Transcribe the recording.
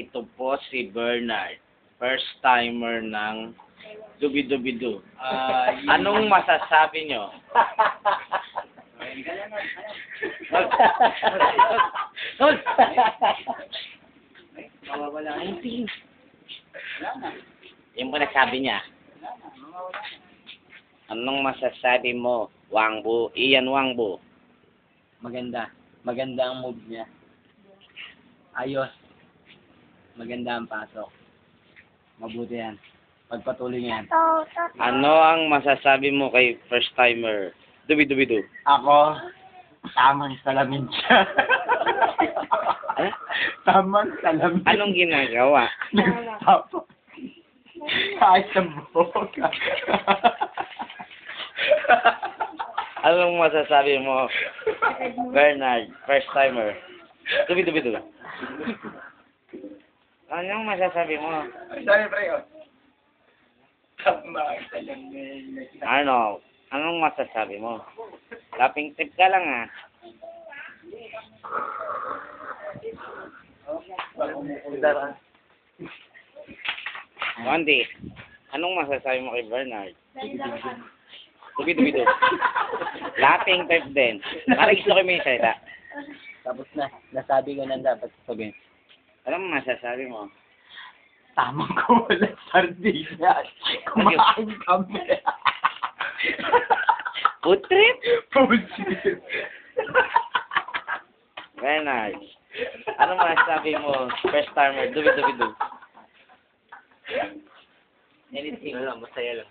Ito po si Bernard, first timer ng Dubi-Dubi-Du. Anong masasabi nyo? Hold! Mawawala na. Yung po nasabi niya. Anong masasabi mo, Wangbo? Ian Wangbo. Maganda. Maganda ang move niya. Ayos. Maganda ang pasok. Mabuti yan. Pagpatuloy niya yan. Ano ang masasabi mo kay first timer? Dubi-Dubi-Du. Ako, tamang salamin siya. Tamang salamin. Anong ginagawa? Nagtapos. Kahit sa buhok. Anong masasabi mo, Bernard, first timer? Dubi-Dubi-Du. Anong masasabi mo? Sorry, pre. Tamang salamin. Ano? Anong masasabi mo? Laping tip ka lang ah. Wandy, anong masasabi mo kay Bernard? Dubi-Dubi-Du. Laping tip din. Parang gusto ko may salita. Tapos na. Nasabi ko na dapat sabihin. Anong masasabi mo? Tamang ko walang sardinas. Kumain kami. Food trip? Bullshit. Bernard, anong masasabi mo, first timer, Dubi-Dubi-Du? Anything lang, masaya lang.